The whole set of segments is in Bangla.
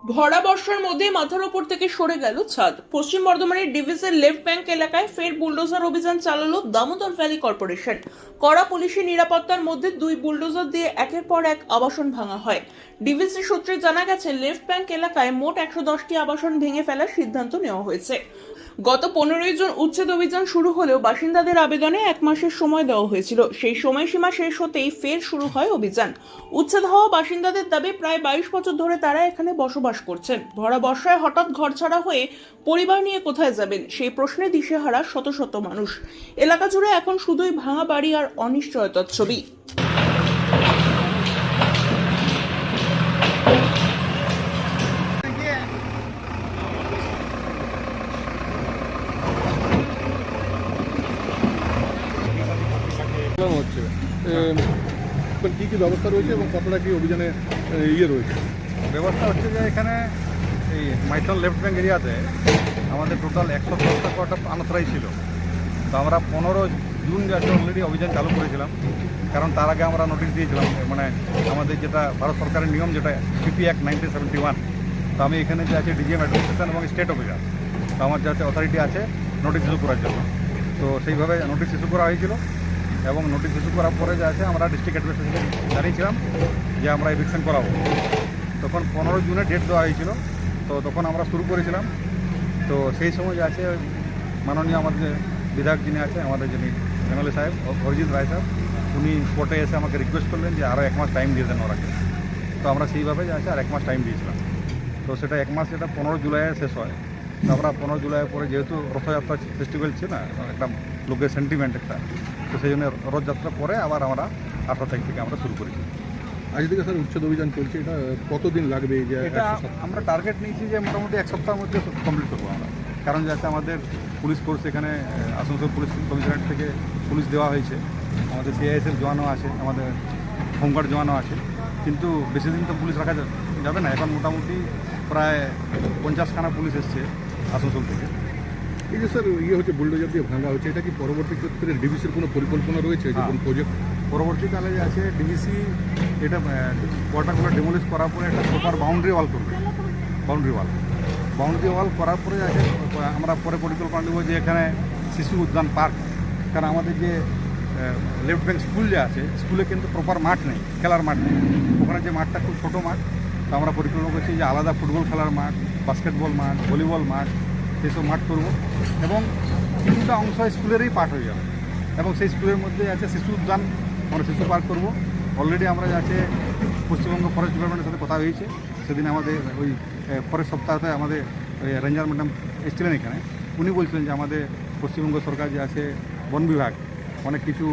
ভরা বর্ষার মধ্যে মাথার উপর থেকে সরে গেল ছাদ। পশ্চিম বর্ধমানের ডিভিসের লেফট ব্যাংক এলাকায় ফের বুলডোজার অভিযান চালালো দামোদর ভ্যালি কর্পোরেশন। কড়া পুলিশি নিরাপত্তার মধ্যে দুই বুলডোজার দিয়ে একের পর এক আবাসন ভাঙা হয়। ডিভিসি সূত্রে জানা গেছে, লেফট ব্যাংক এলাকায় মোট 110টি আবাসন ভেঙে ফেলার সিদ্ধান্ত নেওয়া হয়েছে। গত 15ই জুন উচ্ছেদ অভিযান শুরু হলেও বাসিন্দাদের আবেদনে 1 মাসের সময় দেওয়া হয়েছিল। সেই সময়সীমা শেষ হতেই ফের শুরু হয় অভিযান। উচ্ছেদ হওয়া বাসিন্দাদের দাবি, প্রায় 22 বছর ধরে তারা এখানে বসবাস করছেন। ভরা বর্ষায় হঠাৎ ঘরছাড়া হয়ে পরিবার নিয়ে কোথায় যাবেন সেই প্রশ্নে দিশেহারা শত শত মানুষ। এলাকা জুড়ে এখন শুধুই ভাঙা বাড়ি আর অনিশ্চয়তার ছবি। হচ্ছে কি কি ব্যবস্থা রয়েছে এবং কতটা কি অভিযানে রয়েছে? ব্যবস্থা হচ্ছে যে এখানে এই মাইথন লেফট ব্যাঙ্ক এরিয়াতে আমাদের টোটাল 110টা কোয়ার্টার আনথরাইজ ছিল। তো আমরা 15 জুন যাতে অলরেডি অভিযান চালু করেছিলাম, কারণ তার আগে আমরা নোটিশ দিয়েছিলাম, মানে আমাদের যেটা ভারত সরকারের নিয়ম, যেটা পিপি অ্যাক্ট 1971। তো আমি এখানে যে আছে ডিজিএম অ্যাডমিনিস্ট্রেশন এবং স্টেট অফিসার, তো আমার যাতে অথরিটি আছে নোটিশ ইস্যু করার জন্য, তো সেইভাবে নোটিশ ইস্যু করা হয়েছিল। এবং নোটিশ ইস্যু করার পরে যা আছে আমরা ডিস্ট্রিক্ট অ্যাডমিনিস্ট্রেশনকে জানিয়েছিলাম যে আমরা এভিকশন করাবো। তখন 15 জুনে ডেট দেওয়া হয়েছিল, তো তখন আমরা শুরু করেছিলাম। তো সেই সময় যা আছে মাননীয় আমাদের বিধায়ক যিনি আছে, আমাদের যিনি এমএলএ সাহেব অরিজিৎ রায় সাহেব, উনি কোর্টে এসে আমাকে রিকোয়েস্ট করলেন যে আরও 1 মাস টাইম দিয়ে দেন ওরাকে। তো আমরা সেইভাবে যা আছে আর 1 মাস টাইম দিয়েছিলাম। তো সেটা 1 মাস, যেটা 15 জুলাইয়ে শেষ হয়। তো আমরা 15 জুলাইয়ের পরে, যেহেতু রথযাত্রা ফেস্টিভ্যাল ছিল না, একটা লোকের সেন্টিমেন্ট একটা, তো সেই জন্য রথযাত্রার পরে আবার আমরা 18 তারিখ থেকে আমরা শুরু করেছি। আজ থেকে স্যার উচ্ছেদ অভিযান চলছে, এটা কতদিন লাগবে? এই যে এটা আমরা টার্গেট নিয়েছি যে মোটামুটি 1 সপ্তাহের মধ্যে কমপ্লিট করবো আমরা, কারণ যাতে আমাদের পুলিশ ফোর্স এখানে আসানসোল পুলিশ কমিশনারেট থেকে পুলিশ দেওয়া হয়েছে, আমাদের সিআইএসএফ জওয়ানও আছে, আমাদের হোমগার্ড জওয়ানও আছে। কিন্তু বেশি দিন তো পুলিশ রাখা যাবে না। এখন মোটামুটি প্রায় 50খানা পুলিশ এসছে আসানসোল থেকে। এই যে স্যার হচ্ছে বুলডোজার দিয়ে ভাঙা হচ্ছে, এটা কি পরবর্তী ক্ষেত্রে ডিভিসির কোনো পরিকল্পনা রয়েছে, যে কোনো প্রজেক্ট? পরবর্তীকালে যে আছে ডিভিসি এটা কোয়ার্টারগুলো ডেমোলিশ করার পরে একটা প্রপার বাউন্ডারি ওয়াল করবে। বাউন্ডারি ওয়াল করার পরে আছে আমরা পরে পরিকল্পনা নেব যে এখানে শিশু উদ্যান পার্ক, কারণ আমাদের যে লেফট ব্যাংক স্কুল যে আছে, স্কুলে কিন্তু প্রপার মাঠ নেই, খেলার মাঠ নেই। ওখানে যে মাঠটা খুব ছোটো মাঠ, তো আমরা পরিকল্পনা করছি যে আলাদা ফুটবল খেলার মাঠ, বাস্কেটবল মাঠ, ভলিবল মাঠ, সেসব মাঠ করব। এবং কিছুটা অংশ স্কুলেরই পার্ট হয়ে যাবে, এবং সেই স্কুলের মধ্যে আছে শিশু উদ্যান, আমরা শিশু পার্ক করব। অলরেডি আমরা আছে পশ্চিমবঙ্গ ফরেস্ট ডিপার্টমেন্টের সাথে কথা হয়েছে। সেদিন আমাদের ওই ফরেস্ট সপ্তাহতে আমাদের রেঞ্জার ম্যাডাম এসেছিলেন এখানে। উনি বলছিলেন যে আমাদের পশ্চিমবঙ্গ সরকার যে আছে, বন বিভাগ অনেক কিছু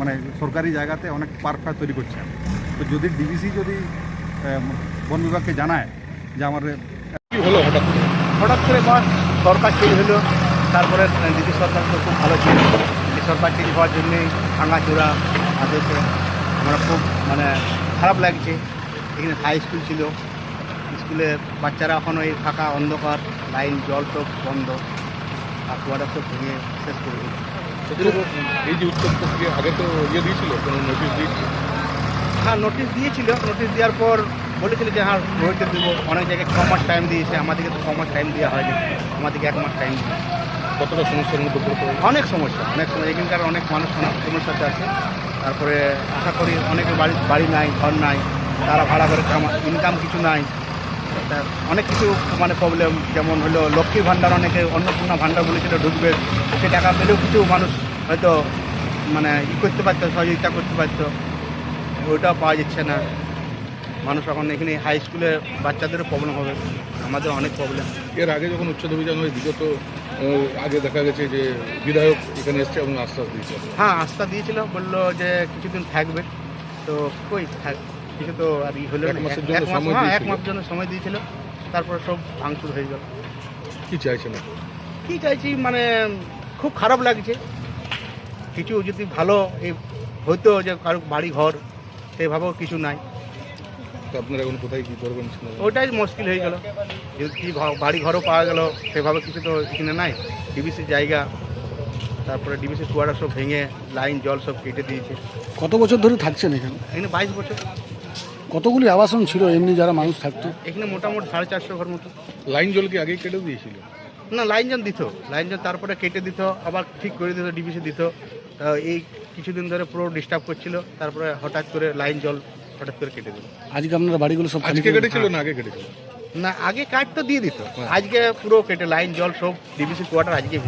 মানে সরকারি জায়গাতে অনেক পার্ক তৈরি করছে। তো যদি ডিভিসি যদি বন বিভাগকে জানায় যে আমাদের কি হলো হঠাৎ করে বাস সরকার চেঞ্জ হলো, তারপরে দিদি সরকার তো খুব ভালো ছিল। এই সরকার চেঞ্জ হওয়ার জন্যেই ভাঙাচোরা হয়েছে। আমরা খুব খারাপ লাগছে। এখানে হাই স্কুল ছিল, স্কুলের বাচ্চারা এখন ওই ফাঁকা অন্ধকার, লাইন জল সব বন্ধ, আর কুয়াটা সব ভেঙে শেষ করে দিল। এই যে উচ্ছেদ প্রক্রিয়া আগে তো দিয়েছিল, কোনো নোটিশ দিয়েছিল? হ্যাঁ, নোটিশ দিয়েছিল। নোটিশ দেওয়ার পর বলেছিল যে হ্যাঁ রোহিতে দেবো। অনেক জায়গায় 6 মাস টাইম দিয়েছে, আমাদেরকে তো 6 মাস টাইম দেওয়া হয়নি, আমাদেরকে 1 মাস টাইম দিয়েছে। কতটা সমস্যার মধ্যে পড়তে হবে? অনেক সমস্যা। এখানকার অনেক মানুষ সমস্যাতে আছে। তারপরে আশা করি অনেকের বাড়ি নাই, ঘর নাই, তারা ভাড়া করে ইনকাম কিছু নাই। অনেক কিছু প্রবলেম, যেমন হলো লক্ষ্মীর ভাণ্ডার, অনেকে অন্নপূর্ণা ভাণ্ডার বলেছিল ঢুকবে, সে টাকা পেলেও কিছু মানুষ হয়তো করতে পারতো, সহযোগিতা করতে পারতো, ওইটাও পাওয়া যাচ্ছে না। মানুষ এখন এখানে হাই স্কুলে বাচ্চাদেরও প্রবলেম হবে, আমাদের অনেক প্রবলেম। এর আগে যখন উচ্ছেদ অভিযান হয়, বিগত আগে দেখা গেছে যে বিধায়ক এখানে এসছে এবং আশ্বাস দিয়েছে। হ্যাঁ, আস্থা দিয়েছিল, বললো যে কিছুদিন থাকবে। তো কই কিছু তো আর হলো না। 1 মাসের জন্য সময় হ্যাঁ, দিয়েছিল। 1 মাস জন্য সময় দিয়েছিল, তারপরে সব ভাঙচুর হয়ে গেল। কি চাইছেন? কী চাইছি, খুব খারাপ লাগছে। কিছু যদি ভালো হতো, যে কারো বাড়ি ঘর, সেভাবেও কিছু নাই। তো আপনারা এখন কোথায় কী করবেন? ওইটাই মুশকিল হয়ে গেল। যদি বাড়ি ঘরও পাওয়া গেল, সেভাবে কিছু তো এখানে নাই। ডিবিসির জায়গা, তারপরে ডিবিসির কুয়াটা সব ভেঙে লাইন জল সব কেটে দিয়েছে। কত বছর ধরে থাকছেন এখানে? এখানে 22 বছর। কতগুলি আবাসন ছিল এমনি যারা মানুষ থাকতো? এখানে মোটামুটি 450 ঘর মতো। লাইন জল কি আগেই কেটে দিয়েছিল? না, লাইন জল দিত, লাইন জল তারপরে কেটে দিত, আবার ঠিক করে দিত, ডিবিসি দিত। এই কিছুদিন ধরে পুরো ডিস্টার্ব করছিল, তারপরে হঠাৎ করে লাইন জল হঠাৎ করে কেটে দিল। আজকে আপনারা বাড়িগুলো সব খালি আজকে করে- কেটেছিল না আগে কেটেছিল? না, আগে কাট তো দিয়ে দিত, আজকে পুরো কেটে লাইন জল সব ডিবিসি কোয়ার্টার আজকে